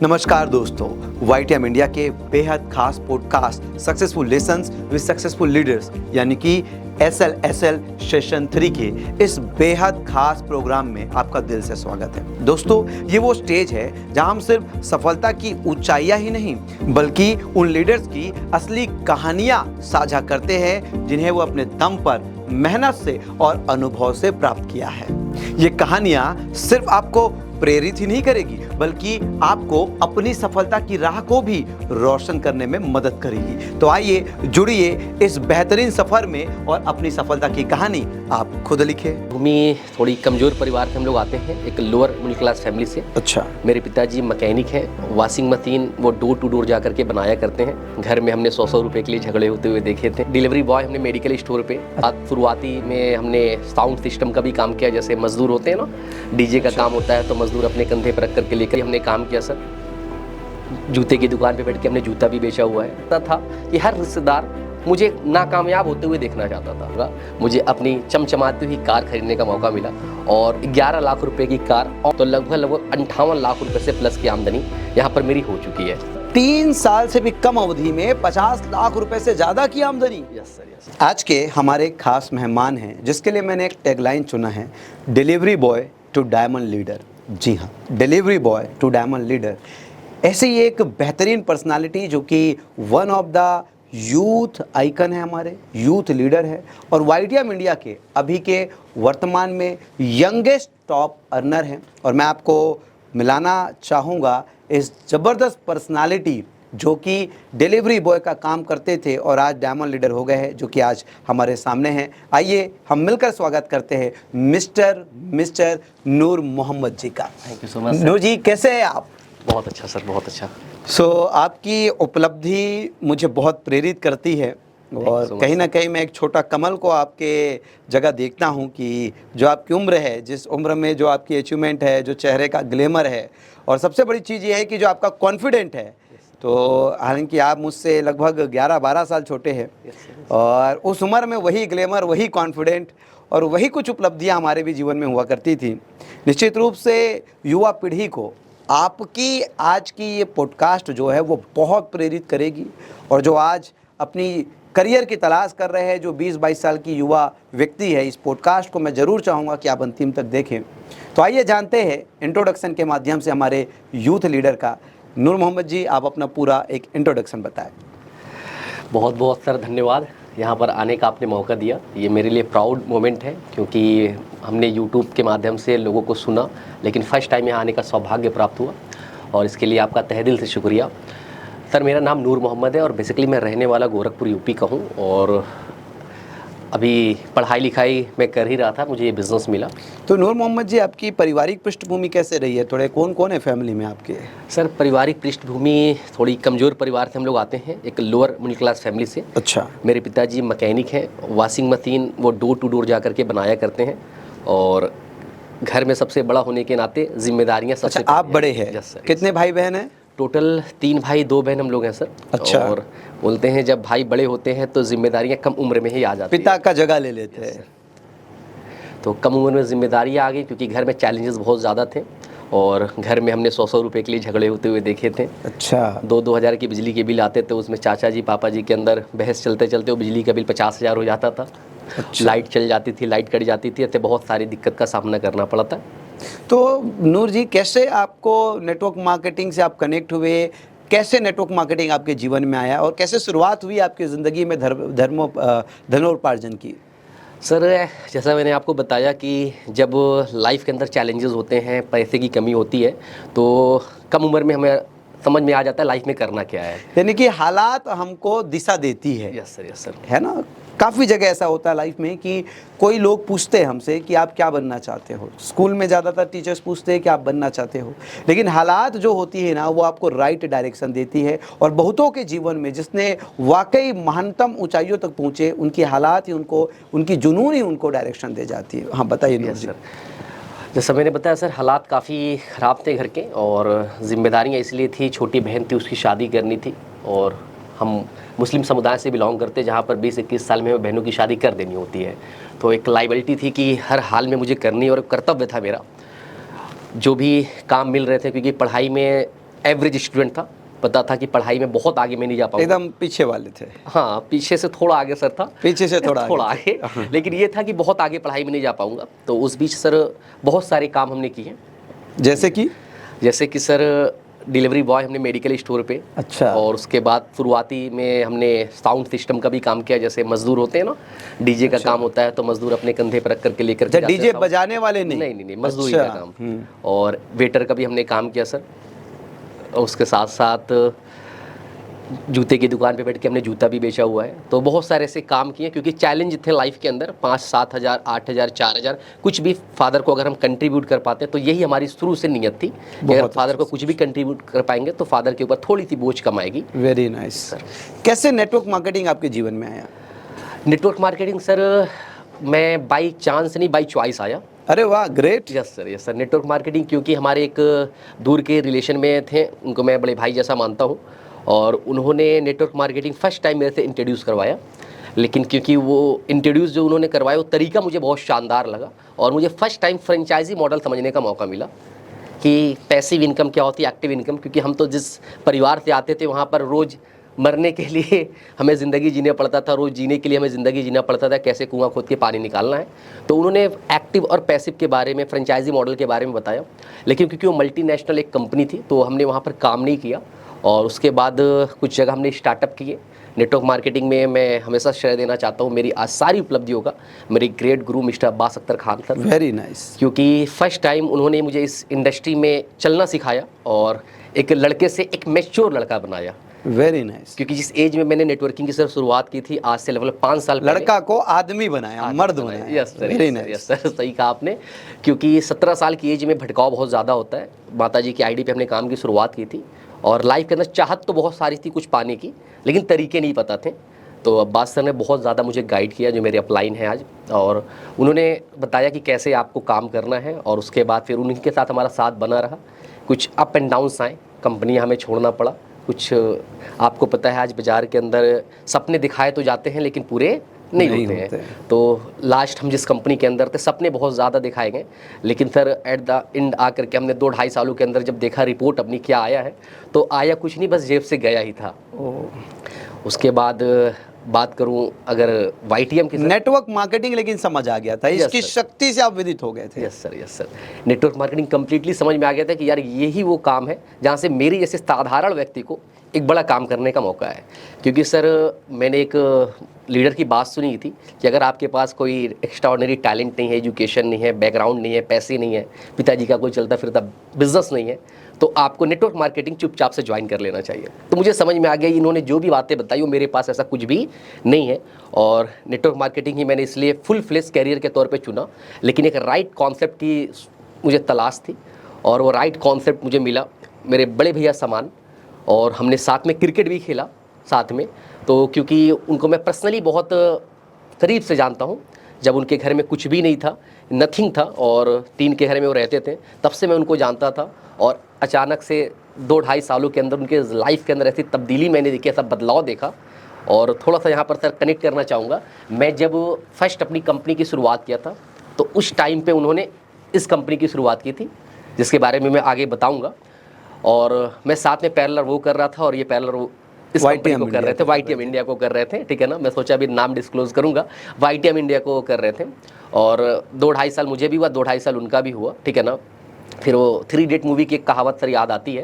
नमस्कार दोस्तों, YTM India के बेहद खास podcast successful lessons with successful leaders यानी कि SLSL सेशन 3 के इस बेहद खास प्रोग्राम में आपका दिल से स्वागत है। दोस्तों, ये वो स्टेज है जहां हम सिर्फ सफलता की ऊंचाइयां ही नहीं बल्कि उन लीडर्स की असली कहानियां साझा करते हैं जिन्हें वो अपने दम पर मेहनत से और अनुभव से प्राप्त किया है। ये कहानियां सिर्फ आपको प्रेरित ही नहीं करेगी बल्कि आपको अपनी सफलता की राह को भी रोशन करने में मदद करेगी। तो आइए जुड़िए इस बेहतरीन सफर में और अपनी सफलता की कहानी आप खुद लिखें। भूमि थोड़ी कमजोर परिवार से हम लोग आते हैं, एक लोअर मिडिल क्लास फैमिली से। अच्छा। मेरे पिताजी मैकेनिक हैं, वॉशिंग मशीन वो डोर टू डोर जा करके बनाया करते हैं। घर में हमने 100 रुपए के लिए झगड़े होते हुए देखे थे। डिलीवरी बॉय हमने मेडिकल स्टोर पे। शुरुआती में हमने साउंड सिस्टम का भी काम किया, जैसे मजदूर होते हैं ना, डीजे का काम होता है तो मजदूर अपने कंधे पर रख करके लेकर हमने काम किया सर। जूते की दुकान पे बैठ के हमने जूता भी बेचा हुआ है। पता था कि हर रिश्तेदार मुझे नाकामयाब होते हुए देखना चाहता था। मुझे अपनी चमचमाती हुई कार खरीदने का मौका मिला और 11 लाख रुपए की कार और तो लगभग 58 लाख रुपए से प्लस की आमदनी यहाँ पर मेरी हो चुकी है। 3 साल से भी कम अवधि में 50 लाख रुपए से ज्यादा की आमदनी। Yes sir, yes. आज के हमारे खास मेहमान हैं जिसके लिए मैंने एक टैगलाइन चुना है, delivery boy to diamond leader. जी हाँ, delivery boy to diamond leader. ऐसे ही एक बेहतरीन पर्सनालिटी जो कि one of the youth icon है, हमारे यूथ लीडर है और YTM इंडिया के अभी के वर्तमान में यंगेस्ट टॉप अर्नर हैं। और मैं आपको मिलाना चाहूँगा इस ज़बरदस्त पर्सनालिटी जो कि डिलीवरी बॉय का काम करते थे और आज डायमंड लीडर हो गए हैं, जो कि आज हमारे सामने हैं। आइए हम मिलकर स्वागत करते हैं मिस्टर नूर मोहम्मद जी का। Thank you so much. Noor ji, कैसे हैं आप? बहुत अच्छा सर, बहुत अच्छा। आपकी उपलब्धि मुझे बहुत प्रेरित करती है और कहीं ना कहीं मैं एक छोटा कमल को आपके जगह देखता हूं कि जो आपकी उम्र है, जिस उम्र में जो आपकी अचीवमेंट है, जो चेहरे का ग्लैमर है और सबसे बड़ी चीज़ ये है कि जो आपका कॉन्फिडेंट है। तो हालांकि आप मुझसे लगभग 11-12 साल छोटे हैं और उस उम्र में वही ग्लैमर, वही कॉन्फिडेंट और वही कुछ उपलब्धियां हमारे भी जीवन में हुआ करती थी। निश्चित रूप से युवा पीढ़ी को आपकी आज की ये पॉडकास्ट जो है वो बहुत प्रेरित करेगी और जो आज अपनी करियर की तलाश कर रहे हैं, जो 20-22 साल की युवा व्यक्ति है, इस पॉडकास्ट को मैं ज़रूर चाहूँगा कि आप अंतिम तक देखें। तो आइए जानते हैं इंट्रोडक्शन के माध्यम से हमारे यूथ लीडर का। नूर मोहम्मद जी, आप अपना पूरा एक इंट्रोडक्शन बताएं। बहुत बहुत सर धन्यवाद, यहाँ पर आने का आपने मौका दिया। ये मेरे लिए प्राउड मोमेंट है क्योंकि हमने यूट्यूब के माध्यम से लोगों को सुना, लेकिन फर्स्ट टाइम यहाँ आने का सौभाग्य प्राप्त हुआ और इसके लिए आपका तहे दिल से शुक्रिया। सर, मेरा नाम नूर मोहम्मद है और बेसिकली मैं रहने वाला गोरखपुर यूपी का हूँ और अभी पढ़ाई लिखाई मैं कर ही रहा था, मुझे ये बिज़नेस मिला। तो नूर मोहम्मद जी, आपकी पारिवारिक पृष्ठभूमि कैसे रही है? थोड़े कौन कौन है फैमिली में आपके? सर, पारिवारिक पृष्ठभूमि थोड़ी कमज़ोर परिवार से हम लोग आते हैं, एक लोअर मिडिल क्लास फैमिली से। अच्छा। मेरे पिताजी मैकेनिक हैं, वॉशिंग मशीन वो डोर टू डोर जा करके बनाया करते हैं और घर में सबसे बड़ा होने के नाते जिम्मेदारियाँ सबसे। अच्छा, आप बड़े हैं? Yes sir. कितने भाई बहन हैं? टोटल 3 भाई 2 बहन हम लोग हैं सर। अच्छा। और बोलते हैं जब भाई बड़े होते हैं तो जिम्मेदारियां कम उम्र में ही आ जाती हैं। पिता का जगह ले लेते हैं। तो कम उम्र में जिम्मेदारियां आ गई क्योंकि घर में चैलेंजेस बहुत ज़्यादा थे और घर में हमने 100 रुपए के लिए झगड़े होते हुए देखे थे। अच्छा। 2-2 हज़ार की बिजली के बिल आते थे, उसमें चाचा जी पापा जी के अंदर बहस चलते चलते वो बिजली का बिल 50,000 हो जाता था। अच्छा। लाइट चल जाती थी, लाइट कट जाती थी, ऐसे बहुत सारी दिक्कत का सामना करना पड़ा था। तो नूर जी, कैसे आपको नेटवर्क मार्केटिंग से आप कनेक्ट हुए? कैसे नेटवर्क मार्केटिंग आपके जीवन में आया और कैसे शुरुआत हुई आपकी ज़िंदगी में धनोपार्जन की? सर, जैसा मैंने आपको बताया कि जब लाइफ के अंदर चैलेंजेस होते हैं, पैसे की कमी होती है, तो कम उम्र में हमें समझ में आ जाता है लाइफ में करना क्या है। यानी कि हालात हमको दिशा देती है। Yes sir, yes sir. है ना? काफ़ी जगह ऐसा होता है लाइफ में कि कोई लोग पूछते हैं हमसे कि आप क्या बनना चाहते हो। स्कूल में ज़्यादातर टीचर्स पूछते हैं कि आप बनना चाहते हो, लेकिन हालात जो होती है ना, वो आपको राइट डायरेक्शन देती है। और बहुतों के जीवन में जिसने वाकई महानतम ऊंचाइयों तक पहुँचे, उनकी हालात ही उनको, उनकी जुनून ही उनको डायरेक्शन दे जाती है। हाँ, बताइए सर। जैसा मैंने बताया सर, हालात काफ़ी ख़राब थे घर के और जिम्मेदारियाँ इसलिए थी, छोटी बहन थी उसकी शादी करनी थी और हम मुस्लिम समुदाय से बिलोंग करते जहाँ पर 20-21 साल में बहनों की शादी कर देनी होती है। तो एक लाइबिलिटी थी कि हर हाल में मुझे करनी और कर्तव्य था मेरा। जो भी काम मिल रहे थे, क्योंकि पढ़ाई में एवरेज स्टूडेंट था, पता था कि पढ़ाई में बहुत आगे मैं नहीं जा पाऊंगा। एकदम पीछे वाले थे। हाँ, पीछे से थोड़ा आगे सर था, पीछे से थोड़ा आगे लेकिन ये था कि बहुत आगे पढ़ाई में नहीं जा पाऊंगा। तो उस बीच सर बहुत सारे काम हमने किए, जैसे कि सर डिलीवरी बॉय हमने मेडिकल स्टोर पे। अच्छा। और उसके बाद शुरुआती में हमने साउंड सिस्टम का भी काम किया, जैसे मजदूर होते हैं ना, डीजे का काम होता है तो मजदूर अपने कंधे पर रख करके लेकर के जाते हैं। डीजे बजाने वाले नहीं, मजदूरी का काम। और वेटर का भी हमने काम किया सर। और उसके साथ साथ जूते की दुकान पे बैठ के हमने जूता भी बेचा हुआ है। तो बहुत सारे ऐसे काम किए, क्योंकि चैलेंज थे लाइफ के अंदर। 5-7 हज़ार, 8 हज़ार, 4 हज़ार, कुछ भी फादर को अगर हम कंट्रीब्यूट कर पाते हैं तो यही हमारी शुरू से नियत थी कि अगर फादर को कुछ भी कंट्रीब्यूट कर पाएंगे तो फादर के ऊपर थोड़ी सी बोझ कम आएगी। Very nice sir. कैसे नेटवर्क मार्केटिंग आपके जीवन में आया? नेटवर्क मार्केटिंग सर मैं बाई चांस नहीं, बाई चॉइस आया। अरे वाह, great. Yes sir. Network marketing क्योंकि हमारे एक दूर के रिलेशन में थे, उनको मैं बड़े भाई जैसा मानता हूँ, और उन्होंने नेटवर्क मार्केटिंग फर्स्ट टाइम मेरे से इंट्रोड्यूस करवाया। लेकिन क्योंकि वो इंट्रोड्यूस जो उन्होंने करवाया वो तरीका मुझे बहुत शानदार लगा, और मुझे फर्स्ट टाइम फ्रेंचाइजी मॉडल समझने का मौका मिला कि पैसिव इनकम क्या होती है, एक्टिव इनकम। क्योंकि हम तो जिस परिवार से आते थे वहाँ पर रोज़ मरने के लिए हमें ज़िंदगी जीना पड़ता था, रोज़ जीने के लिए हमें ज़िंदगी जीना पड़ता था, कैसे कुआं खोद के पानी निकालना है। तो उन्होंने एक्टिव और पैसिव के बारे में, फ्रेंचाइजी मॉडल के बारे में बताया। लेकिन क्योंकि वो मल्टीनेशनल एक कंपनी थी तो हमने वहाँ पर काम नहीं किया, और उसके बाद कुछ जगह हमने स्टार्टअप किए। नेटवर्क मार्केटिंग में मैं हमेशा श्रेय देना चाहता हूँ मेरी आज सारी उपलब्धियों का मेरे ग्रेट गुरु mister Abbas Akhtar Khan sir. Very nice. क्योंकि फर्स्ट टाइम उन्होंने मुझे इस इंडस्ट्री में चलना सिखाया और एक लड़के से एक मैच्योर लड़का बनाया। Very nice. क्योंकि जिस एज में मैंने नेटवर्किंग की सर शुरुआत की थी, आज से लगभग 5 साल पहले, लड़का को आदमी बनाया, मर्द बनाया। यस सर, सही कहा आपने। क्योंकि 17 साल की एज में भटकाव बहुत ज़्यादा होता है। माताजी की आईडी पे हमने काम की शुरुआत की थी, और लाइफ के अंदर चाहत तो बहुत सारी थी कुछ पाने की, लेकिन तरीके नहीं पता थे। तो अब्बास सर ने बहुत ज़्यादा मुझे गाइड किया, जो मेरे अपलाइन है आज, और उन्होंने बताया कि कैसे आपको काम करना है। और उसके बाद फिर उनके साथ हमारा साथ बना रहा। कुछ अप एंड डाउन्स आए, कंपनियाँ हमें छोड़ना पड़ा, कुछ आपको पता है आज बाज़ार के अंदर सपने दिखाए तो जाते हैं लेकिन पूरे नहीं होते हैं। तो लास्ट हम जिस कंपनी के अंदर थे, सपने बहुत ज़्यादा दिखाए गए, लेकिन सर एट द एंड आकर के हमने 2-2.5 सालों के अंदर जब देखा रिपोर्ट अपनी क्या आया है, तो आया कुछ नहीं, बस जेब से गया ही था। उसके बाद बात करूं अगर YTM की, नेटवर्क मार्केटिंग लेकिन समझ आ गया था, इसकी शक्ति से आप विदित हो गए थे। Yes sir. Network marketing completely समझ में आ गया था कि यार यही वो काम है जहां से मेरी जैसे साधारण व्यक्ति को एक बड़ा काम करने का मौका है। क्योंकि सर मैंने एक लीडर की बात सुनी थी कि अगर आपके पास कोई एक्स्ट्राऑर्डिनरी टैलेंट नहीं है, एजुकेशन नहीं है, बैकग्राउंड नहीं है, पैसे नहीं है, पिताजी का कोई चलता फिरता बिजनेस नहीं है, तो आपको नेटवर्क मार्केटिंग चुपचाप से ज्वाइन कर लेना चाहिए। तो मुझे समझ में आ गया इन्होंने जो भी बातें बताई वो मेरे पास ऐसा कुछ भी नहीं है, और नेटवर्क मार्केटिंग ही मैंने इसलिए फुल फ्लेज कैरियर के तौर पे चुना। लेकिन एक राइट कॉन्सेप्ट की मुझे तलाश थी, और वो राइट कॉन्सेप्ट मुझे मिला मेरे बड़े भैया समान, और हमने साथ में क्रिकेट भी खेला साथ में। तो क्योंकि उनको मैं पर्सनली बहुत करीब से जानता हूँ, जब उनके घर में कुछ भी नहीं था, नथिंग था, और टीन के घर में वो रहते थे, तब से मैं उनको जानता था। और अचानक से 2-2.5 सालों के अंदर उनके लाइफ के अंदर ऐसी तब्दीली मैंने देखी, ऐसा बदलाव देखा। और थोड़ा सा यहाँ पर सर कनेक्ट करना चाहूँगा, मैं जब फर्स्ट अपनी कंपनी की शुरुआत किया था तो उस टाइम पे उन्होंने इस कंपनी की शुरुआत की थी, जिसके बारे में मैं आगे बताऊँगा। और मैं साथ में पैरेलल वो कर रहा था, और ये पैरेलल वो इस कंपनी को कर रहे थे, YTM इंडिया को कर रहे थे, ठीक है ना। मैं सोचा अभी नाम डिस्क्लोज करूंगा, YTM इंडिया को कर रहे थे। और 2-2.5 साल मुझे भी हुआ, 2-2.5 साल उनका भी हुआ, ठीक है ना। फिर वो 3 Idiot मूवी की एक कहावत सर याद आती है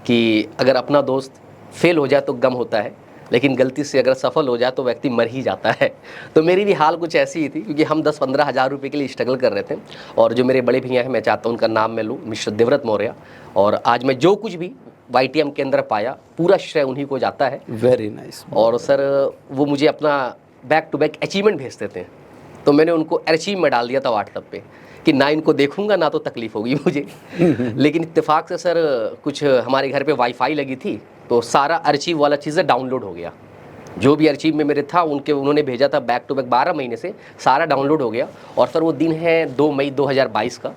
कि अगर अपना दोस्त फेल हो जाए तो गम होता है, लेकिन गलती से अगर सफल हो जाए तो व्यक्ति मर ही जाता है। तो मेरी भी हाल कुछ ऐसी ही थी, क्योंकि हम 10-15 हज़ार रुपये के लिए स्ट्रगल कर रहे थे। और जो मेरे बड़े भैया हैं, मैं चाहता हूँ उनका नाम मैं लूँ, मिस्टर देवव्रत मौर्य। और आज मैं जो कुछ भी YTM के अंदर पाया, पूरा श्रेय उन्हीं को जाता है। Very nice. और सर वो मुझे अपना बैक टू बैक अचीवमेंट भेजते थे, तो मैंने उनको अचीव में डाल दिया था व्हाट्सएप पे कि ना इनको देखूंगा ना तो तकलीफ होगी मुझे। लेकिन इत्तेफाक से सर कुछ हमारे घर पे वाईफाई लगी थी, तो सारा अर्चीव वाला चीज़ें डाउनलोड हो गया। जो भी अर्चीव में मेरे था उन्होंने भेजा था बैक टू बैक 12 महीने से, सारा डाउनलोड हो गया। और सर वो दिन है 2 मई 2022 का।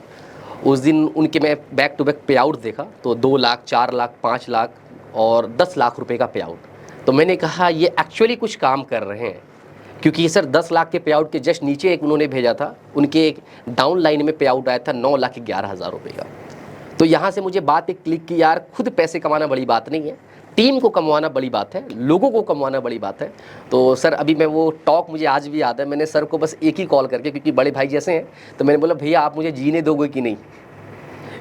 उस दिन उनके मैं बैक टू बैक पे आउट देखा, तो 2 लाख, 4 लाख, 5 लाख और 10 लाख रुपए का पे आउट। तो मैंने कहा ये एक्चुअली कुछ काम कर रहे हैं, क्योंकि सर 10 लाख के पे आउट के जस्ट नीचे एक उन्होंने भेजा था, उनके एक डाउन लाइन में पे आउट आया था 9,11,000 रुपये का। तो यहाँ से मुझे बात एक क्लिक की, यार खुद पैसे कमाना बड़ी बात नहीं है, टीम को कमाना बड़ी बात है, लोगों को कमाना बड़ी बात है। तो सर अभी मैं वो टॉक मुझे आज भी याद है, मैंने सर को बस एक ही कॉल करके, क्योंकि बड़े भाई जैसे हैं, तो मैंने बोला भैया आप मुझे जीने दोगे कि नहीं,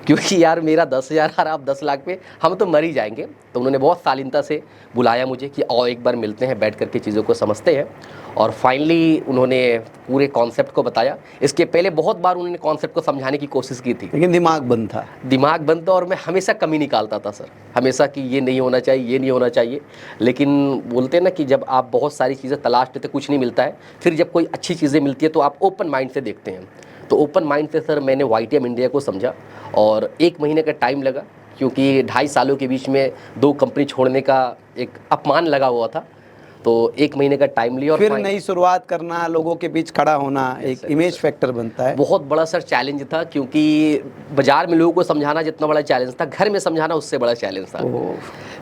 क्योंकि यार मेरा 10,000 और आप 10 लाख पे हम तो मर ही जाएंगे। तो उन्होंने बहुत शालीनता से बुलाया मुझे कि आओ एक बार मिलते हैं, बैठ करके चीज़ों को समझते हैं। और फाइनली उन्होंने पूरे कॉन्सेप्ट को बताया। इसके पहले बहुत बार उन्होंने कॉन्सेप्ट को समझाने की कोशिश की थी, लेकिन दिमाग बंद था। दिमाग बंद था, और मैं हमेशा कमी निकालता था सर, हमेशा कि ये नहीं होना चाहिए, ये नहीं होना चाहिए। लेकिन बोलते हैं ना कि जब आप बहुत सारी चीज़ें तलाशते थे कुछ नहीं मिलता है, फिर जब कोई अच्छी चीज़ें मिलती है तो आप ओपन माइंड से देखते हैं। तो ओपन माइंड से सर मैंने YTM इंडिया को समझा, और 1 महीने का टाइम लगा, क्योंकि 2.5 सालों के बीच में 2 कंपनी छोड़ने का एक अपमान लगा हुआ था। तो 1 महीने का टाइम लिया, और फिर नई शुरुआत करना, लोगों के बीच खड़ा होना, एक इमेज फैक्टर बनता है। बहुत बड़ा सर चैलेंज था, क्योंकि बाजार में लोगों को समझाना जितना बड़ा चैलेंज था, घर में समझाना उससे बड़ा चैलेंज था।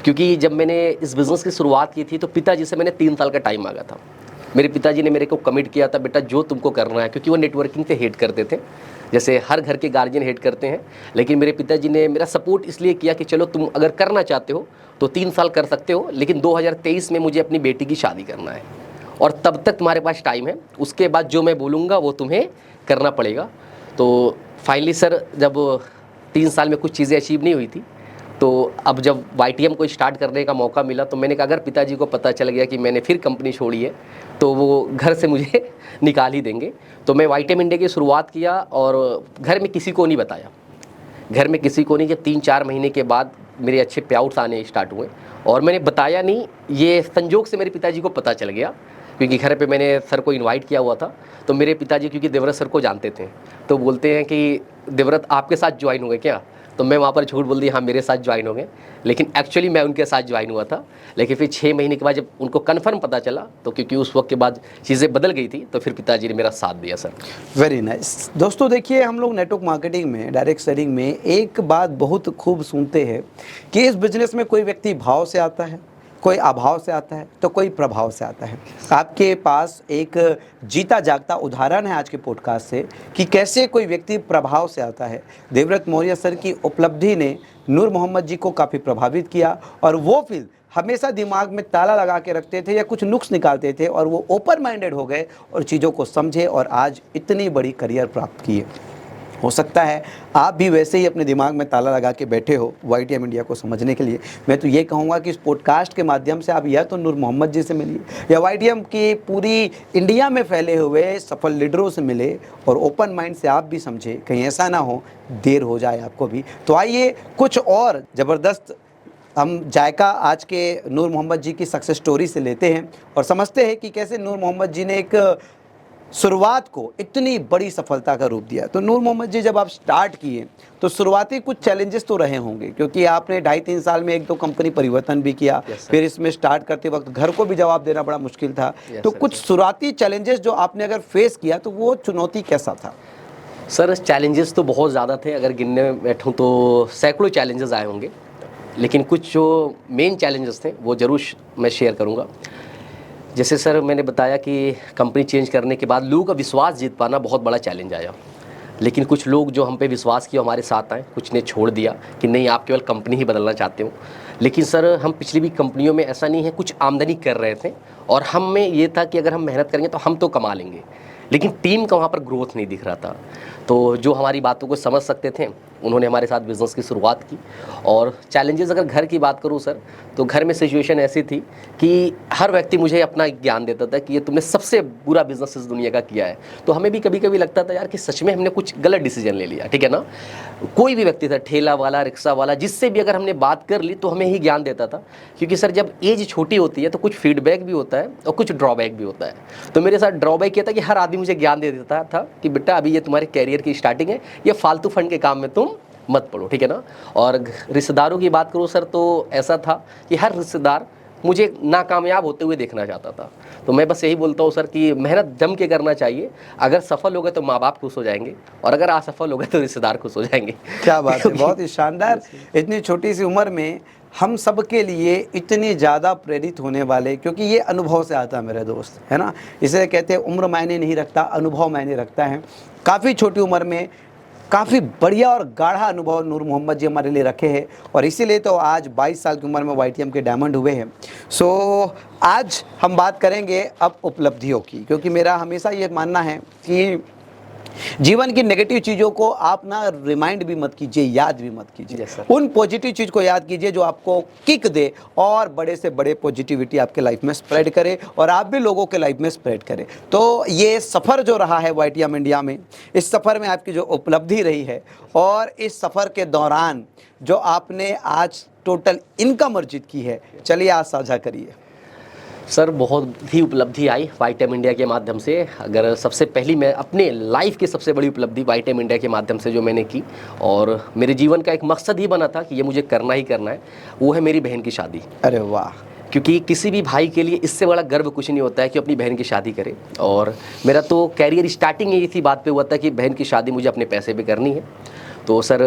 क्योंकि जब मैंने इस बिज़नेस की शुरुआत की थी तो पिताजी से मैंने 3 साल का टाइम मांगा था। मेरे पिताजी ने मेरे को कमिट किया था, बेटा जो तुमको करना है, क्योंकि वो नेटवर्किंग से हेट करते थे, जैसे हर घर के गार्जियन हेट करते हैं। लेकिन मेरे पिताजी ने मेरा सपोर्ट इसलिए किया कि चलो तुम अगर करना चाहते हो तो 3 साल कर सकते हो, लेकिन 2023 में मुझे अपनी बेटी की शादी करना है, और तब तक तुम्हारे पास टाइम है, उसके बाद जो मैं बोलूँगा वो तुम्हें करना पड़ेगा। तो फाइनली सर जब 3 साल में कुछ चीज़ें अचीव नहीं हुई थी, तो अब जब YTM को स्टार्ट करने का मौका मिला, तो मैंने कहा अगर पिताजी को पता चल गया कि मैंने फिर कंपनी छोड़ी है तो वो घर से मुझे निकाल ही देंगे। तो मैं YTM इंडिया की शुरुआत किया, और घर में किसी को नहीं बताया, घर में किसी को नहीं। जब 3-4 महीने के बाद मेरे अच्छे पे आउट्स आने स्टार्ट हुए, और मैंने बताया नहीं, ये संजोग से मेरे पिताजी को पता चल गया, क्योंकि घर पे मैंने सर को इनवाइट किया हुआ था। तो मेरे पिताजी क्योंकि देवव्रत सर को जानते थे, तो बोलते हैं कि देवव्रत आपके साथ ज्वाइन हो गए क्या? तो मैं वहाँ पर झूठ बोल दी, हाँ मेरे साथ ज्वाइन हो गए, लेकिन एक्चुअली मैं उनके साथ ज्वाइन हुआ था। लेकिन फिर 6 महीने के बाद जब उनको कन्फर्म पता चला, तो क्योंकि उस वक्त के बाद चीज़ें बदल गई थी, तो फिर पिताजी ने मेरा साथ दिया सर। Very nice. दोस्तों देखिए, हम लोग नेटवर्क मार्केटिंग में, डायरेक्ट सेलिंग में एक बात बहुत खूब सुनते हैं कि इस बिजनेस में कोई व्यक्ति भाव से आता है, कोई अभाव से आता है, तो कोई प्रभाव से आता है। आपके पास एक जीता जागता उदाहरण है आज के पॉडकास्ट से कि कैसे कोई व्यक्ति प्रभाव से आता है। देवव्रत मौर्य सर की उपलब्धि ने नूर मोहम्मद जी को काफ़ी प्रभावित किया, और वो फिर हमेशा दिमाग में ताला लगा के रखते थे या कुछ नुक्स निकालते थे, और वो ओपन माइंडेड हो गए और चीज़ों को समझे, और आज इतनी बड़ी करियर प्राप्त किए। हो सकता है आप भी वैसे ही अपने दिमाग में ताला लगा के बैठे हो YTM इंडिया को समझने के लिए। मैं तो ये कहूँगा कि इस पॉडकास्ट के माध्यम से आप या तो नूर मोहम्मद जी से मिलिए, या YTM की पूरी इंडिया में फैले हुए सफल लीडरों से मिले, और ओपन माइंड से आप भी समझे, कहीं ऐसा ना हो देर हो जाए आपको भी। तो आइए कुछ और ज़बरदस्त हम जायका आज के नूर मोहम्मद जी की सक्सेस स्टोरी से लेते हैं, और समझते हैं कि कैसे नूर मोहम्मद जी ने एक शुरुआत को इतनी बड़ी सफलता का रूप दिया। तो नूर मोहम्मद जी, जब आप स्टार्ट किए तो शुरुआती कुछ चैलेंजेस तो रहे होंगे, क्योंकि आपने 2.5-3 साल में 1-2 कंपनी परिवर्तन भी किया। फिर इसमें स्टार्ट करते वक्त घर को भी जवाब देना बड़ा मुश्किल था। तो कुछ शुरुआती चैलेंजेस जो आपने अगर फेस किया, तो वो चुनौती कैसा था? सर चैलेंजेस तो बहुत ज़्यादा थे, अगर गिनने में बैठूँ तो सैकड़ों चैलेंजेस आए होंगे, लेकिन कुछ जो मेन चैलेंजेस थे वो ज़रूर मैं शेयर करूँगा। जैसे सर मैंने बताया कि कंपनी चेंज करने के बाद लोगों का विश्वास जीत पाना बहुत बड़ा चैलेंज आया, लेकिन कुछ लोग जो हम पे विश्वास किया हमारे साथ आए, कुछ ने छोड़ दिया कि नहीं आप केवल कंपनी ही बदलना चाहते हो। लेकिन सर हम पिछली भी कंपनियों में ऐसा नहीं है, कुछ आमदनी कर रहे थे, और हम में ये था कि अगर हम मेहनत करेंगे तो हम तो कमा लेंगे, लेकिन टीम का वहाँ पर ग्रोथ नहीं दिख रहा था। तो जो हमारी बातों को समझ सकते थे उन्होंने हमारे साथ बिज़नेस की शुरुआत की। और चैलेंजेस अगर घर की बात करूँ सर, तो घर में सिचुएशन ऐसी थी कि हर व्यक्ति मुझे अपना ज्ञान देता था कि ये तुमने सबसे बुरा बिज़नेस इस दुनिया का किया है। तो हमें भी कभी कभी लगता था यार कि सच में हमने कुछ गलत डिसीजन ले लिया, ठीक है ना। कोई भी व्यक्ति था, ठेला वाला, रिक्शा वाला, जिससे भी अगर हमने बात कर ली तो हमें ही ज्ञान देता था, क्योंकि सर जब एज छोटी होती है तो कुछ फीडबैक भी होता है और कुछ ड्रॉबैक भी होता है। तो मेरे साथ ड्रॉबैक ये था कि हर आदमी मुझे ज्ञान दे देता था कि बेटा अभी ये तुम्हारे कैरियर की स्टार्टिंग है, ये फालतू फंड के काम में तुम मत पड़ो, ठीक है ना। और रिश्तेदारों की बात करूँ सर, तो ऐसा था कि हर रिश्तेदार मुझे नाकामयाब होते हुए देखना चाहता था। तो मैं बस यही बोलता हूँ सर कि मेहनत जम के करना चाहिए। अगर सफल हो गए तो माँ बाप खुश हो जाएंगे, और अगर असफल हो गए तो रिश्तेदार खुश हो जाएंगे। क्या बात है, बहुत ही शानदार। इतनी छोटी सी उम्र में हम सब के लिए इतनी ज़्यादा प्रेरित होने वाले, क्योंकि ये अनुभव से आता है मेरे दोस्त, है ना। इसे कहते हैं उम्र मायने नहीं रखता, अनुभव मायने रखता है। काफ़ी छोटी उम्र में काफ़ी बढ़िया और गाढ़ा अनुभव नूर मोहम्मद जी हमारे लिए रखे हैं, और इसीलिए तो आज 22 साल की उम्र में YTM के डायमंड हुए हैं। सो आज हम बात करेंगे अब उपलब्धियों की, क्योंकि मेरा हमेशा ये मानना है कि जीवन की नेगेटिव चीज़ों को आप ना रिमाइंड भी मत कीजिए, याद भी मत कीजिए। Yes, sir. उन पॉजिटिव चीज़ को याद कीजिए जो आपको किक दे और बड़े से बड़े पॉजिटिविटी आपके लाइफ में स्प्रेड करे और आप भी लोगों के लाइफ में स्प्रेड करें। तो ये सफ़र जो रहा है YTM इंडिया में, इस सफ़र में आपकी जो उपलब्धि रही है और इस सफ़र के दौरान जो आपने आज टोटल इनकम अर्जित की है, चलिए आज साझा करिए। सर बहुत ही उपलब्धि आई YTM इंडिया के माध्यम से। अगर सबसे पहली मैं अपने लाइफ की सबसे बड़ी उपलब्धि YTM इंडिया के माध्यम से जो मैंने की, और मेरे जीवन का एक मकसद ही बना था कि ये मुझे करना ही करना है, वो है मेरी बहन की शादी। अरे वाह! क्योंकि किसी भी भाई के लिए इससे बड़ा गर्व कुछ नहीं होता है कि अपनी बहन की शादी करे। और मेरा तो कैरियर स्टार्टिंग ही इसी बात पे हुआ था कि बहन की शादी मुझे अपने पैसे पे करनी है। तो सर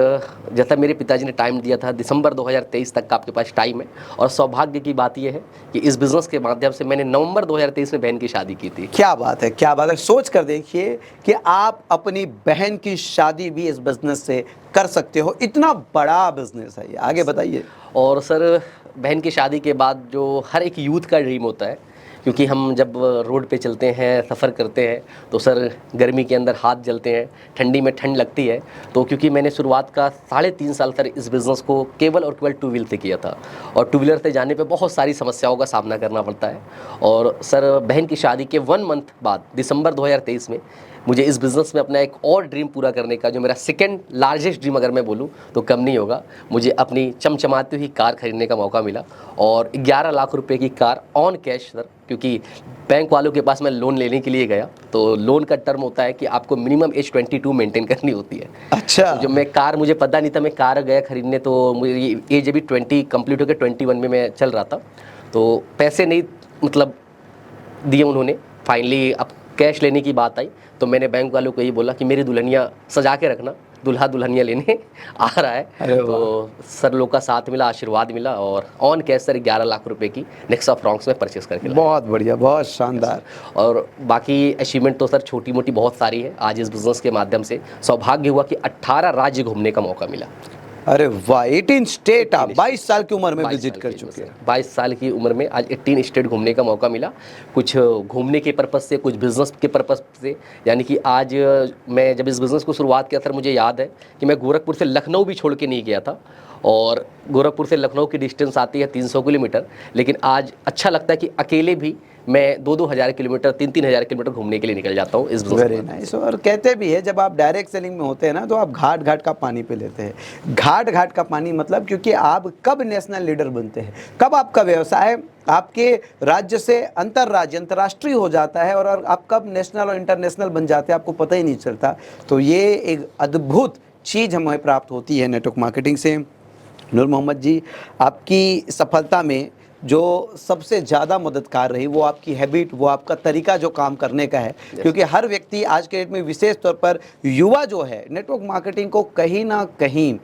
जैसा मेरे पिताजी ने टाइम दिया था, दिसंबर 2023 तक का आपके पास टाइम है, और सौभाग्य की बात यह है कि इस बिज़नेस के माध्यम से मैंने नवंबर 2023 में बहन की शादी की थी। क्या बात है, क्या बात है। सोच कर देखिए कि आप अपनी बहन की शादी भी इस बिज़नेस से कर सकते हो, इतना बड़ा बिज़नेस है ये। आगे बताइए। और सर बहन की शादी के बाद जो हर एक यूथ का ड्रीम होता है, क्योंकि हम जब रोड पे चलते हैं, सफ़र करते हैं, तो सर गर्मी के अंदर हाथ जलते हैं, ठंडी में ठंड लगती है। तो क्योंकि मैंने शुरुआत का 3.5 साल सर इस बिज़नेस को केवल और केवल 2 व्हीलर से किया था, और 2 व्हीलर से जाने पे बहुत सारी समस्याओं का सामना करना पड़ता है। और सर बहन की शादी के 1 मंथ बाद दिसंबर 2023 में मुझे इस बिज़नेस में अपना एक और ड्रीम पूरा करने का, जो मेरा सेकंड लार्जेस्ट ड्रीम अगर मैं बोलूं तो कम नहीं होगा, मुझे अपनी चमचमाती हुई कार खरीदने का मौका मिला। और 11 लाख रुपए की कार ऑन कैश सर, क्योंकि बैंक वालों के पास मैं लोन लेने के लिए गया, तो लोन का टर्म होता है कि आपको मिनिमम एज 22 मेंटेन करनी होती है। अच्छा। तो जब मैं कार, मुझे पता नहीं था, मैं कार गया खरीदने, तो मुझे एज अभी 20 कंप्लीट होकर 21 में मैं चल रहा था। तो पैसे नहीं मतलब दिए उन्होंने। फाइनली अब कैश लेने की बात आई, तो मैंने बैंक वालों को यही बोला कि मेरी दुल्हनिया सजा के रखना, दूल्हा दुल्हनिया लेने आ रहा है। तो सर लोग का साथ मिला, आशीर्वाद मिला, और ऑन कैश सर 11 लाख रुपए की नेक्सा फ्रॉन्क्स में परचेस करके लाया। बहुत बढ़िया, बहुत शानदार। और बाकी अचीवमेंट तो सर छोटी मोटी बहुत सारी है। आज इस बिज़नेस के माध्यम से सौभाग्य हुआ कि 18 राज्य घूमने का मौका मिला। अरे वाह! 18 स्टेट आप 22 साल की उम्र में विजिट कर चुके हैं। 22 साल की उम्र में आज 18 स्टेट घूमने का मौका मिला, कुछ घूमने के पर्पज़ से, कुछ बिज़नेस के पर्पज़ से। यानी कि आज मैं जब इस बिज़नेस को शुरुआत किया सर, मुझे याद है कि मैं गोरखपुर से लखनऊ भी छोड़ के नहीं गया था, और गोरखपुर से लखनऊ की डिस्टेंस आती है 300 किलोमीटर, लेकिन आज अच्छा लगता है कि अकेले भी मैं 2-2 हज़ार किलोमीटर, 3-3 हज़ार किलोमीटर घूमने के लिए निकल जाता हूँ इस बिज़नेस। Very nice. और कहते भी है जब आप डायरेक्ट सेलिंग में होते हैं ना, तो आप घाट घाट का पानी पे लेते हैं। घाट घाट का पानी मतलब, क्योंकि आप कब नेशनल लीडर बनते हैं, कब आपका व्यवसाय आपके राज्य से अंतर्राष्ट्रीय हो जाता है, और आप कब नेशनल और इंटरनेशनल बन जाते हैं, आपको पता ही नहीं चलता। तो ये एक अद्भुत चीज़ हमें प्राप्त होती है नेटवर्क मार्केटिंग से। नूर मोहम्मद जी, आपकी सफलता में जो सबसे ज़्यादा मददगार रही वो आपकी हैबिट, वो आपका तरीका जो काम करने का है। क्योंकि हर व्यक्ति आज के डेट में, विशेष तौर पर युवा जो है, नेटवर्क मार्केटिंग को कहीं ना कहीं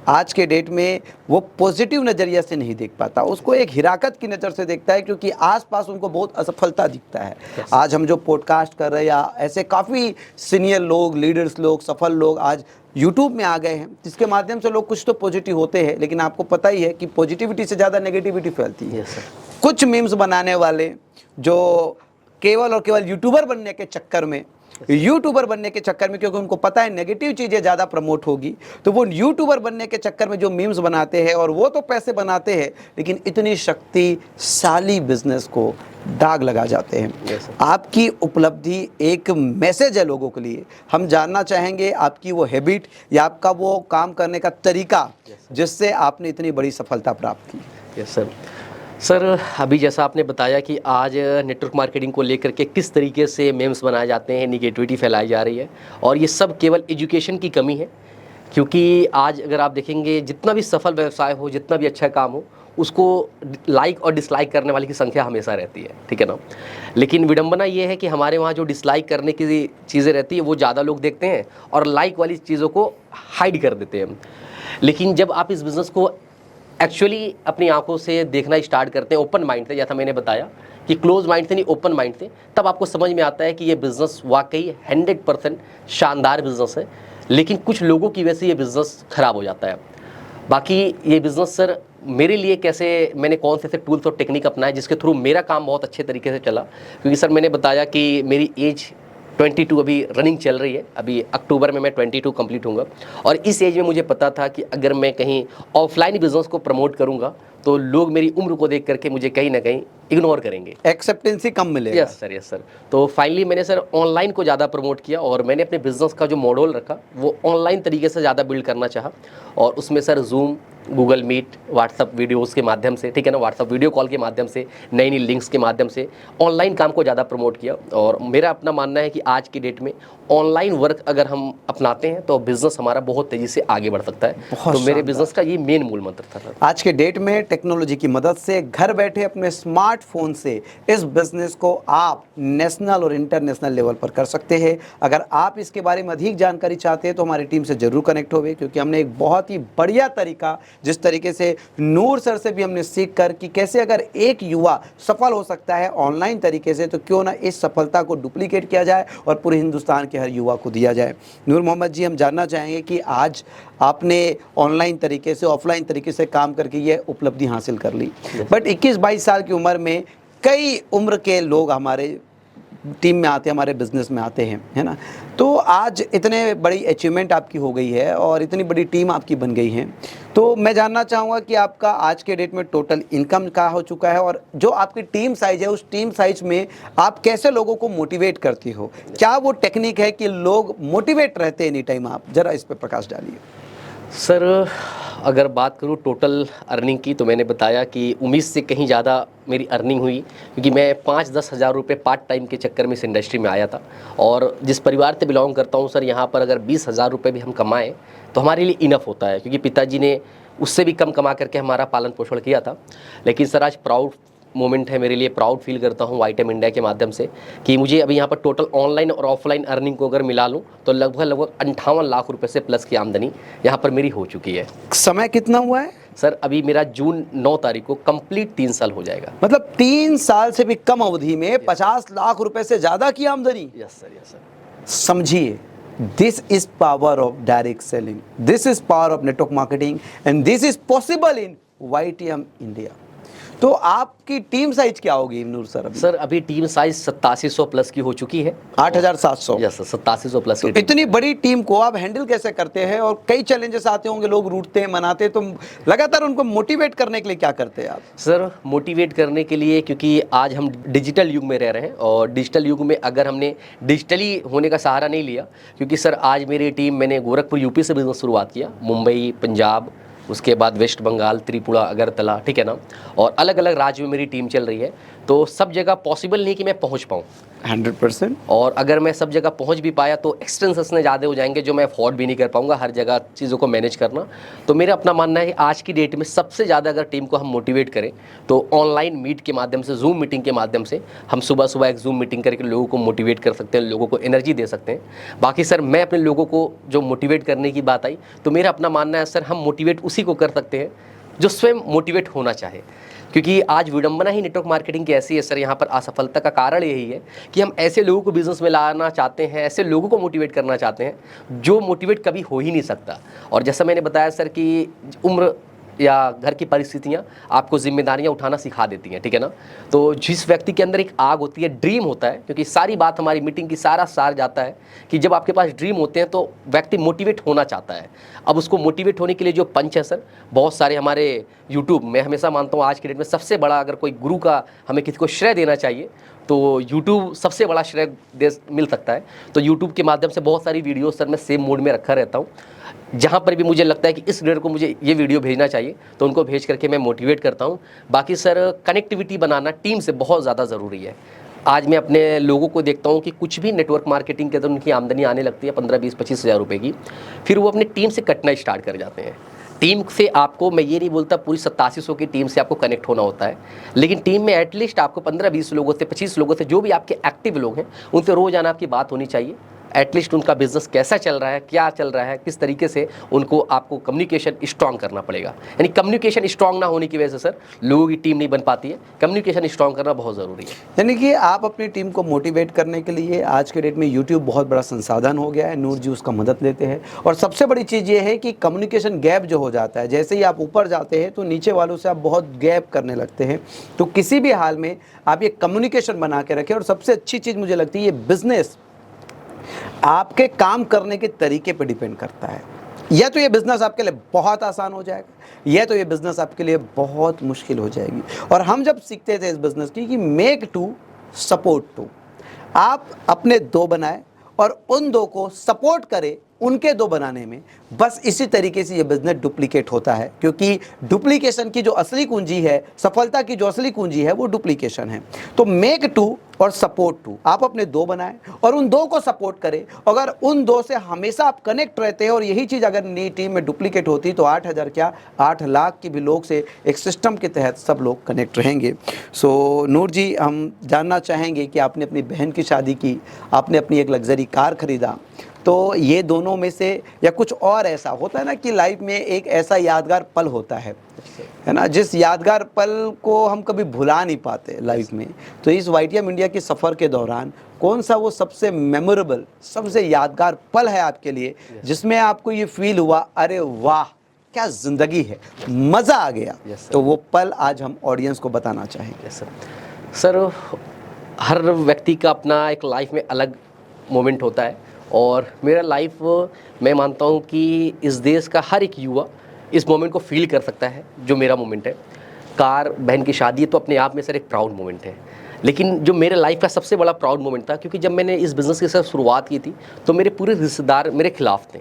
आज के डेट में वो पॉजिटिव नज़रिया से नहीं देख पाता, उसको एक हिराकत की नज़र से देखता है, क्योंकि आसपास उनको बहुत असफलता दिखता है। आज हम जो पॉडकास्ट कर रहे हैं, या ऐसे काफ़ी सीनियर लोग, लीडर्स लोग, सफल लोग आज यूट्यूब में आ गए हैं, जिसके माध्यम से लोग कुछ तो पॉजिटिव होते हैं, लेकिन आपको पता ही है कि पॉजिटिविटी से ज़्यादा नेगेटिविटी फैलती है। कुछ मीम्स बनाने वाले जो केवल और केवल यूट्यूबर बनने के चक्कर में, क्योंकि उनको पता है नेगेटिव चीज़ें ज़्यादा प्रमोट होगी, तो वो यूट्यूबर बनने के चक्कर में जो मीम्स बनाते हैं, और वो तो पैसे बनाते हैं, लेकिन इतनी शक्तिशाली बिजनेस को दाग लगा जाते हैं। आपकी उपलब्धि एक मैसेज है लोगों के लिए। हम जानना चाहेंगे आपकी वो हैबिट या आपका वो काम करने का तरीका जिससे आपने इतनी बड़ी सफलता प्राप्त की। यस सर, अभी जैसा आपने बताया कि आज नेटवर्क मार्केटिंग को लेकर के किस तरीके से मेम्स बनाए जाते हैं, निगेटिविटी फैलाई जा रही है, और ये सब केवल एजुकेशन की कमी है। क्योंकि आज अगर आप देखेंगे, जितना भी सफल व्यवसाय हो, जितना भी अच्छा काम हो, उसको लाइक और डिसलाइक करने वाले की संख्या हमेशा रहती है, ठीक है ना। लेकिन विडंबना ये है कि हमारे वहाँ जो डिसलाइक करने की चीज़ें रहती है वो ज़्यादा लोग देखते हैं, और लाइक वाली चीज़ों को हाइड कर देते हैं। लेकिन जब आप इस बिज़नेस को एक्चुअली अपनी आंखों से देखना स्टार्ट करते हैं, ओपन माइंड से, जैसा मैंने बताया कि क्लोज माइंड थे नहीं, ओपन माइंड थे, तब आपको समझ में आता है कि ये बिज़नेस वाकई 100% शानदार बिज़नेस है, लेकिन कुछ लोगों की वजह से ये बिज़नेस ख़राब हो जाता है। बाकी ये बिज़नेस सर मेरे लिए कैसे, मैंने कौन से टूल्स और टेक्निक अपनाए जिसके थ्रू मेरा काम बहुत अच्छे तरीके से चला, क्योंकि सर मैंने बताया कि मेरी एज 22 अभी रनिंग चल रही है, अभी अक्टूबर में मैं 22 कंप्लीट होऊंगा, और इस एज में मुझे पता था कि अगर मैं कहीं ऑफलाइन बिजनेस को प्रमोट करूंगा तो लोग मेरी उम्र को देख करके मुझे कहीं ना कहीं इग्नोर करेंगे, एक्सेप्टेंसी कम मिलेगा। Yes sir, yes sir. तो फाइनली मैंने सर ऑनलाइन को ज़्यादा प्रमोट किया और मैंने अपने बिजनेस का जो मॉडल रखा वो ऑनलाइन तरीके से ज़्यादा बिल्ड करना चाहा, और उसमें sir Zoom, Google Meet, WhatsApp videos के माध्यम से, ठीक है ना, व्हाट्सअप वीडियो कॉल के माध्यम से, नई नई लिंक्स के माध्यम से ऑनलाइन काम को ज़्यादा प्रमोट किया। और मेरा अपना मानना है कि आज की डेट में ऑनलाइन वर्क अगर हम अपनाते हैं तो बिज़नेस हमारा बहुत तेज़ी से आगे बढ़ सकता है। तो मेरे बिज़नेस का ये मेन मूल मंत्र था। आज के डेट में टेक्नोलॉजी की मदद से घर बैठे अपने स्मार्टफोन से इस बिज़नेस को आप नेशनल और इंटरनेशनल लेवल पर कर सकते हैं। अगर आप इसके बारे में अधिक जानकारी चाहते हैं तो हमारी टीम से ज़रूर कनेक्ट होवे, क्योंकि हमने एक बहुत ही बढ़िया तरीका, जिस तरीके से नूर सर से भी हमने सीख कर कि कैसे अगर एक युवा सफल हो सकता है ऑनलाइन तरीके से, तो क्यों ना इस सफलता को डुप्लीकेट किया जाए और पूरे हिंदुस्तान के हर युवा को दिया जाए। नूर मोहम्मद जी, हम जानना चाहेंगे कि आज आपने ऑनलाइन तरीके से, ऑफलाइन तरीके से काम करके ये उपलब्धि हासिल कर ली, बट 21-22 साल की उम्र में कई उम्र के लोग हमारे टीम में आते हैं, हमारे बिजनेस में आते हैं, है ना। तो आज इतने बड़ी अचीवमेंट आपकी हो गई है और इतनी बड़ी टीम आपकी बन गई है, तो मैं जानना चाहूँगा कि आपका आज के डेट में टोटल इनकम क्या हो चुका है, और जो आपकी टीम साइज़ है उस टीम साइज़ में आप कैसे लोगों को मोटिवेट करती हो? क्या वो टेक्निक है कि लोग मोटिवेट रहते हैं एनी टाइम? आप ज़रा इस पर प्रकाश डालिए। सर अगर बात करूँ टोटल अर्निंग की, तो मैंने बताया कि उम्मीद से कहीं ज़्यादा मेरी अर्निंग हुई, क्योंकि मैं 5-10 हज़ार रुपये पार्ट टाइम के चक्कर में इस इंडस्ट्री में आया था। और जिस परिवार से बिलोंग करता हूँ सर, यहाँ पर अगर 20,000 रुपये भी हम कमाएँ तो हमारे लिए इनफ होता है, क्योंकि पिताजी ने उससे भी कम कमा करके हमारा पालन पोषण किया था। लेकिन सर आज प्राउड मोमेंट है मेरे लिए, प्राउड फील करता हूँ वाईटेम इंडिया के माध्यम से कि मुझे अभी यहाँ पर टोटल ऑनलाइन और ऑफलाइन अर्निंग को अगर मिला लूँ तो लगभग 58 लाख रुपए से प्लस की आमदनी यहाँ पर मेरी हो चुकी है। समय कितना हुआ है सर? अभी मेरा जून 9 तारीख को कंप्लीट 3 साल हो जाएगा। मतलब 3 साल से भी कम अवधि में 50 लाख रुपए से ज़्यादा की आमदनी। Yes sir, yes sir. समझिए, this is power of direct selling, this is power of network marketing, and this is possible in YTM India. तो आपकी टीम साइज क्या होगी नूर सर? सर अभी टीम साइज 8700 प्लस की हो चुकी है। 8700? यस सर, 8700 प्लस की। तो इतनी बड़ी टीम को आप हैंडल कैसे करते हैं? और कई चैलेंजेस आते होंगे, लोग रूठते हैं, मनाते हैं, तो लगातार उनको मोटिवेट करने के लिए क्या करते हैं आप? सर मोटिवेट करने के लिए, क्योंकि आज हम डिजिटल युग में रह रहे हैं, और डिजिटल युग में अगर हमने डिजिटली होने का सहारा नहीं लिया, क्योंकि सर आज मेरी टीम, मैंने गोरखपुर यूपी से बिजनेस शुरुआत किया, मुंबई, पंजाब, उसके बाद वेस्ट बंगाल, त्रिपुरा, अगरतला, ठीक है ना, और अलग अलग राज्य में मेरी टीम चल रही है। तो सब जगह पॉसिबल नहीं कि मैं पहुंच पाऊँ 100%, और अगर मैं सब जगह पहुंच भी पाया तो एक्सपेंसेस इतने ज़्यादा हो जाएंगे जो मैं अफोर्ड भी नहीं कर पाऊंगा हर जगह चीज़ों को मैनेज करना। तो मेरा अपना मानना है आज की डेट में सबसे ज़्यादा अगर टीम को हम मोटिवेट करें तो ऑनलाइन मीट के माध्यम से, जूम मीटिंग के माध्यम से हम सुबह सुबह एक जूम मीटिंग करके लोगों को मोटिवेट कर सकते हैं, लोगों को एनर्जी दे सकते हैं। बाकी सर मैं अपने लोगों को जो मोटिवेट करने की बात आई, तो मेरा अपना मानना है सर हम मोटिवेट उसी को कर सकते हैं जो स्वयं मोटिवेट होना चाहे, क्योंकि आज विडंबना ही नेटवर्क मार्केटिंग की ऐसी है सर, यहाँ पर असफलता का कारण यही है कि हम ऐसे लोगों को बिजनेस में लाना चाहते हैं, ऐसे लोगों को मोटिवेट करना चाहते हैं जो मोटिवेट कभी हो ही नहीं सकता। और जैसा मैंने बताया सर कि उम्र या घर की परिस्थितियाँ आपको जिम्मेदारियाँ उठाना सिखा देती हैं, ठीक है ना। तो जिस व्यक्ति के अंदर एक आग होती है, ड्रीम होता है, क्योंकि सारी बात हमारी मीटिंग की सारा सार जाता है कि जब आपके पास ड्रीम होते हैं तो व्यक्ति मोटिवेट होना चाहता है। अब उसको मोटिवेट होने के लिए जो पंच है सर, बहुत सारे हमारे यूट्यूब, मैं हमेशा मानता हूँ आज के डेट में सबसे बड़ा अगर कोई गुरु का हमें किसी को श्रेय देना चाहिए तो यूट्यूब सबसे बड़ा श्रेय मिल सकता है। तो यूट्यूब के माध्यम से बहुत सारी वीडियो सर मैं सेम मोड में रखा रहता हूँ, जहाँ पर भी मुझे लगता है कि इस लीडर को मुझे ये वीडियो भेजना चाहिए तो उनको भेज करके मैं मोटिवेट करता हूँ। बाकी सर कनेक्टिविटी बनाना टीम से बहुत ज़्यादा ज़रूरी है। आज मैं अपने लोगों को देखता हूँ कि कुछ भी नेटवर्क मार्केटिंग के अंदर उनकी आमदनी आने लगती है 15, 20, 25 हज़ार रुपये की, फिर वो अपनी टीम से कटना स्टार्ट कर जाते हैं। टीम से आपको, मैं ये नहीं बोलता पूरी 8700 की टीम से आपको कनेक्ट होना होता है, लेकिन टीम में एटलीस्ट आपको 15-20 लोगों से, 25 लोगों से, जो भी आपके एक्टिव लोग हैं उनसे रोज़ाना आपकी बात होनी चाहिए। एटलीस्ट उनका बिजनेस कैसा चल रहा है, क्या चल रहा है, किस तरीके से उनको आपको कम्युनिकेशन स्ट्रांग करना पड़ेगा। यानी कम्युनिकेशन स्ट्रांग ना होने की वजह से सर लोगों की टीम नहीं बन पाती है। कम्युनिकेशन स्ट्रांग करना बहुत ज़रूरी है। यानी कि आप अपनी टीम को मोटिवेट करने के लिए आज के डेट में यूट्यूब बहुत बड़ा संसाधन हो गया है, नूर जी उसका मदद लेते हैं। और सबसे बड़ी चीज़ ये है कि कम्युनिकेशन गैप जो हो जाता है, जैसे ही आप ऊपर जाते हैं तो नीचे वालों से आप बहुत गैप करने लगते हैं। तो किसी भी हाल में आप ये कम्युनिकेशन बना के रखें। और सबसे अच्छी चीज़ मुझे लगती है, ये बिजनेस आपके काम करने के तरीके पर डिपेंड करता है। या तो ये बिज़नेस आपके लिए बहुत आसान हो जाएगा, या तो ये बिज़नेस आपके लिए बहुत मुश्किल हो जाएगी। और हम जब सीखते थे इस बिज़नेस की कि मेक टू सपोर्ट टू, आप अपने दो बनाए और उन दो को सपोर्ट करें उनके दो बनाने में, बस इसी तरीके से ये बिज़नेस डुप्लीकेट होता है। क्योंकि डुप्लीकेशन की जो असली कुंजी है, सफलता की जो असली कुंजी है, वो डुप्लीकेशन है। तो मेक टू और सपोर्ट टू, आप अपने दो बनाएं और उन दो को सपोर्ट करें। अगर उन दो से हमेशा आप कनेक्ट रहते हैं, और यही चीज़ अगर नई टीम में डुप्लीकेट होती तो 8,000 क्या 8 लाख के भी लोग से एक सिस्टम के तहत सब लोग कनेक्ट रहेंगे। सो नूर जी, हम जानना चाहेंगे कि आपने अपनी बहन की शादी की, आपने अपनी एक लग्जरी कार खरीदा, तो ये दोनों में से या कुछ और ऐसा होता है ना कि लाइफ में एक ऐसा यादगार पल होता है ना, जिस यादगार पल को हम कभी भुला नहीं पाते लाइफ में। तो इस YTM इंडिया के सफ़र के दौरान कौन सा वो सबसे मेमोरेबल, सबसे यादगार पल है आपके लिए, जिसमें आपको ये फील हुआ अरे वाह क्या ज़िंदगी है, मज़ा आ गया? तो वो पल आज हम ऑडियंस को बताना चाहेंगे। सर हर व्यक्ति का अपना एक लाइफ में अलग मोमेंट होता है, और मेरा लाइफ, मैं मानता हूँ कि इस देश का हर एक युवा इस मोमेंट को फील कर सकता है जो मेरा मोमेंट है। कार बहन की शादी है तो अपने आप में सर एक प्राउड मोमेंट है। लेकिन जो मेरे लाइफ का सबसे बड़ा प्राउड मोमेंट था, क्योंकि जब मैंने इस बिज़नेस के साथ शुरुआत की थी तो मेरे पूरे रिश्तेदार मेरे खिलाफ थे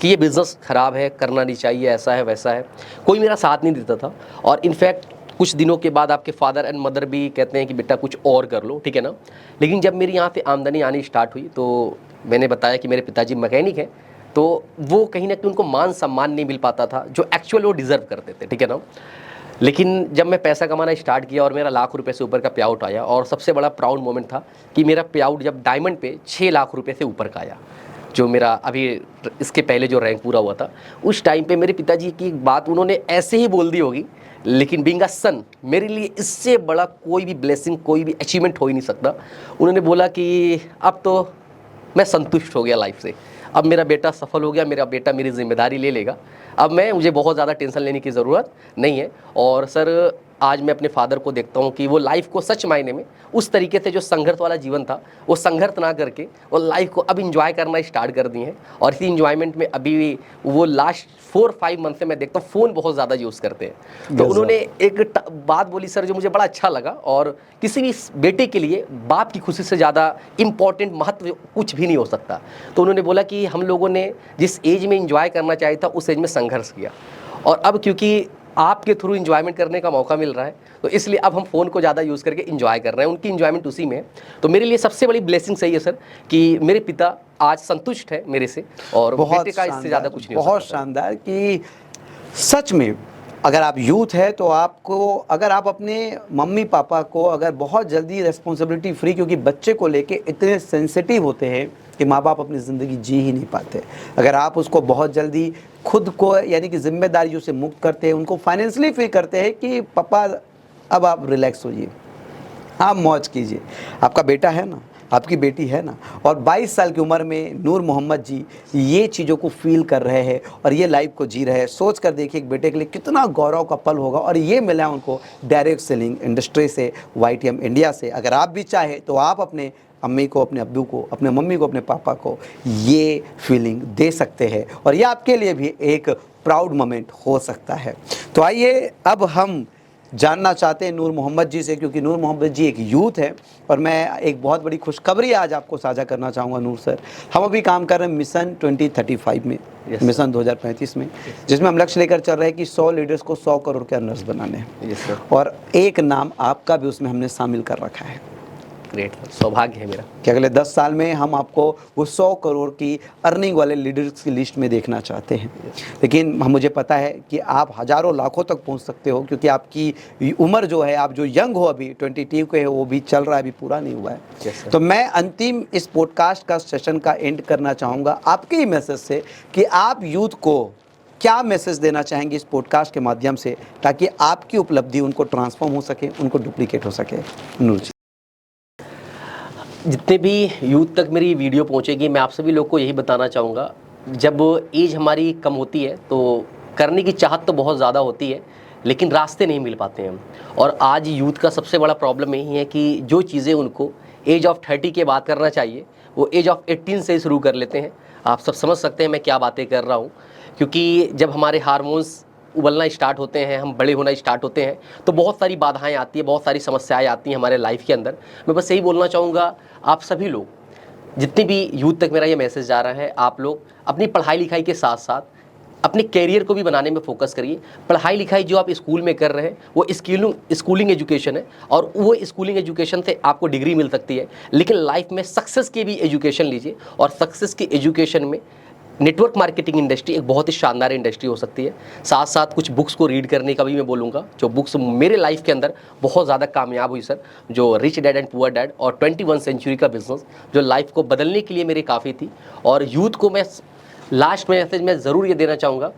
कि ये बिज़नेस ख़राब है, करना नहीं चाहिए, ऐसा है वैसा है। कोई मेरा साथ नहीं देता था। और इनफैक्ट कुछ दिनों के बाद आपके फादर एंड मदर भी कहते हैं कि बेटा कुछ और कर लो, ठीक है ना। लेकिन जब मेरी यहाँ पे आमदनी आनी स्टार्ट हुई तो मैंने बताया कि मेरे पिताजी मैकेनिक हैं, तो वो कहीं ना कहीं उनको मान सम्मान नहीं मिल पाता था जो एक्चुअल वो डिज़र्व करते थे, ठीक है ना। लेकिन जब मैं पैसा कमाना स्टार्ट किया और मेरा लाख रुपए से ऊपर का पे आउट आया, और सबसे बड़ा प्राउड मोमेंट था कि मेरा पे आउट जब डायमंड पे 6 लाख रुपए से ऊपर का आया, जो मेरा अभी इसके पहले जो रैंक पूरा हुआ था, उस टाइम पे मेरे पिताजी की बात उन्होंने ऐसे ही बोल दी होगी, लेकिन बीइंग अ सन मेरे लिए इससे बड़ा कोई भी ब्लेसिंग, कोई भी अचीवमेंट हो ही नहीं सकता। उन्होंने बोला कि अब तो मैं संतुष्ट हो गया लाइफ से, अब मेरा बेटा सफल हो गया, मेरा बेटा मेरी जिम्मेदारी ले लेगा, अब मुझे बहुत ज़्यादा टेंशन लेने की ज़रूरत नहीं है। और सर आज मैं अपने फादर को देखता हूँ कि वो लाइफ को सच मायने में उस तरीके से जो संघर्ष वाला जीवन था वो संघर्ष ना करके वो लाइफ को अब इंजॉय करना स्टार्ट कर दिए हैं। और इसी इंजॉयमेंट में अभी वो लास्ट 4-5 मंथ से मैं देखता हूँ फ़ोन बहुत ज़्यादा यूज़ करते हैं। तो उन्होंने एक बात बोली सर जो मुझे बड़ा अच्छा लगा, और किसी भी बेटे के लिए बाप की खुशी से ज़्यादा इम्पॉर्टेंट महत्व कुछ भी नहीं हो सकता। तो उन्होंने बोला कि हम लोगों ने जिस एज में इंजॉय करना चाहिए था उस एज में संघर्ष किया, और अब क्योंकि आपके थ्रू इंजॉयमेंट करने का मौका मिल रहा है तो इसलिए अब हम फ़ोन को ज़्यादा यूज़ करके इंजॉय कर रहे हैं, उनकी इंजॉयमेंट उसी में है। तो मेरे लिए सबसे बड़ी ब्लेसिंग सही है सर कि मेरे पिता आज संतुष्ट है मेरे से, और बेटे का इससे ज़्यादा कुछ नहीं हो सकता। बहुत शानदार कि सच में अगर आप यूथ है तो आपको, अगर आप अपने मम्मी पापा को अगर बहुत जल्दी रिस्पॉन्सिबिलिटी फ्री, क्योंकि बच्चे को लेके इतने सेंसिटिव होते हैं कि माँ बाप अपनी ज़िंदगी जी ही नहीं पाते, अगर आप उसको बहुत जल्दी खुद को यानी कि जिम्मेदारियों से मुक्त करते हैं, उनको फाइनेंशियली फ्री करते हैं कि पापा अब आप रिलैक्स होइए, आप मौज कीजिए, आपका बेटा है ना, आपकी बेटी है ना, और 22 साल की उम्र में नूर मोहम्मद जी ये चीज़ों को फील कर रहे हैं और ये लाइफ को जी रहे हैं। सोच कर देखिए एक बेटे के लिए कितना गौरव का पल होगा, और ये मिला उनको डायरेक्ट सेलिंग इंडस्ट्री से, YTM इंडिया से। अगर आप भी चाहे तो आप अपने अम्मी को, अपने अब्बू को, अपने मम्मी को, अपने पापा को ये फीलिंग दे सकते हैं, और ये आपके लिए भी एक प्राउड मोमेंट हो सकता है। तो आइए अब हम जानना चाहते हैं नूर मोहम्मद जी से, क्योंकि नूर मोहम्मद जी एक यूथ है, और मैं एक बहुत बड़ी खुशखबरी आज आपको साझा करना चाहूँगा नूर सर। हम अभी काम कर रहे हैं मिशन 2035 में, मिशन 2035 में, जिसमें हम लक्ष्य लेकर चल रहे हैं कि 100 लीडर्स को 100 करोड़ के अर्नर्स बनाने हैं, और एक नाम आपका भी उसमें हमने शामिल कर रखा है। ग्रेट, सौभाग्य है मेरा कि अगले 10 साल में हम आपको वो 100 करोड़ की अर्निंग वाले लीडर्स की लिस्ट में देखना चाहते हैं। लेकिन मुझे पता है कि आप हज़ारों लाखों तक पहुंच सकते हो, क्योंकि आपकी उम्र जो है, आप जो यंग हो अभी 22 के हो, वो भी चल रहा है, अभी पूरा नहीं हुआ है। तो मैं अंतिम इस पॉडकास्ट का सेशन का एंड करना चाहूँगा आपके ही मैसेज से कि आप यूथ को क्या मैसेज देना चाहेंगे इस पॉडकास्ट के माध्यम से, ताकि आपकी उपलब्धि उनको ट्रांसफॉर्म हो सके, उनको डुप्लीकेट हो सके। नूर जी, जितने भी यूथ तक मेरी वीडियो पहुंचेगी, मैं आप सभी लोग को यही बताना चाहूँगा, जब एज हमारी कम होती है तो करने की चाहत तो बहुत ज़्यादा होती है, लेकिन रास्ते नहीं मिल पाते हैं। और आज यूथ का सबसे बड़ा प्रॉब्लम यही है कि जो चीज़ें उनको एज ऑफ 30 के बाद करना चाहिए, वो एज ऑफ 18 से शुरू कर लेते हैं। आप सब समझ सकते हैं मैं क्या बातें कर रहा हूँ, क्योंकि जब हमारे हार्मोन्स उबलना स्टार्ट होते हैं, हम बड़े होना स्टार्ट होते हैं, तो बहुत सारी बाधाएं आती हैं, बहुत सारी समस्याएं आती हैं हमारे लाइफ के अंदर। मैं बस यही बोलना चाहूँगा, आप सभी लोग, जितने भी यूथ तक मेरा ये मैसेज जा रहा है, आप लोग अपनी पढ़ाई लिखाई के साथ साथ अपने कैरियर को भी बनाने में फोकस करिए। पढ़ाई लिखाई जो आप स्कूल में कर रहे हैं वो स्कूलिंग एजुकेशन है, और वो स्कूलिंग एजुकेशन से आपको डिग्री मिल सकती है, लेकिन लाइफ में सक्सेस की भी एजुकेशन लीजिए। और सक्सेस की एजुकेशन में नेटवर्क मार्केटिंग इंडस्ट्री एक बहुत ही शानदार इंडस्ट्री हो सकती है। साथ साथ कुछ बुक्स को रीड करने का भी मैं बोलूँगा, जो बुक्स मेरे लाइफ के अंदर बहुत ज़्यादा कामयाब हुई सर, जो rich dad and poor dad और 21 सेंचुरी का बिजनेस, जो लाइफ को बदलने के लिए मेरी काफ़ी थी। और यूथ को मैं लास्ट में मैसेज मैं ज़रूर ये देना चाहूँगा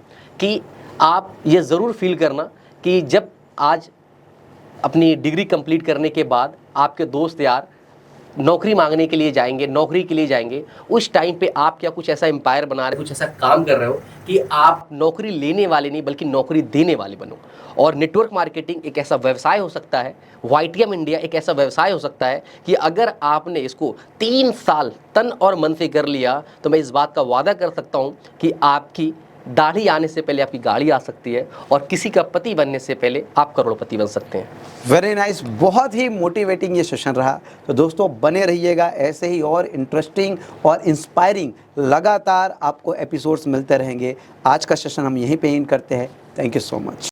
कि आप ये ज़रूर फील करना कि जब आज अपनी डिग्री कंप्लीट करने के बाद आपके दोस्त यार नौकरी मांगने के लिए जाएंगे, नौकरी के लिए जाएंगे, उस टाइम पे आप क्या कुछ ऐसा एम्पायर बना रहे हो, कुछ ऐसा काम कर रहे हो कि आप नौकरी लेने वाले नहीं बल्कि नौकरी देने वाले बनो। और नेटवर्क मार्केटिंग एक ऐसा व्यवसाय हो सकता है, YTM इंडिया एक ऐसा व्यवसाय हो सकता है कि अगर आपने इसको 3 साल तन और मन से कर लिया, तो मैं इस बात का वादा कर सकता हूँ कि आपकी दाढ़ी आने से पहले आपकी गाड़ी आ सकती है, और किसी का पति बनने से पहले आप करोड़पति बन सकते हैं। वेरी नाइस, बहुत ही मोटिवेटिंग ये सेशन रहा। तो दोस्तों बने रहिएगा, ऐसे ही और इंटरेस्टिंग और इंस्पायरिंग लगातार आपको एपिसोड्स मिलते रहेंगे। आज का सेशन हम यहीं पे एंड करते हैं। Thank you so much.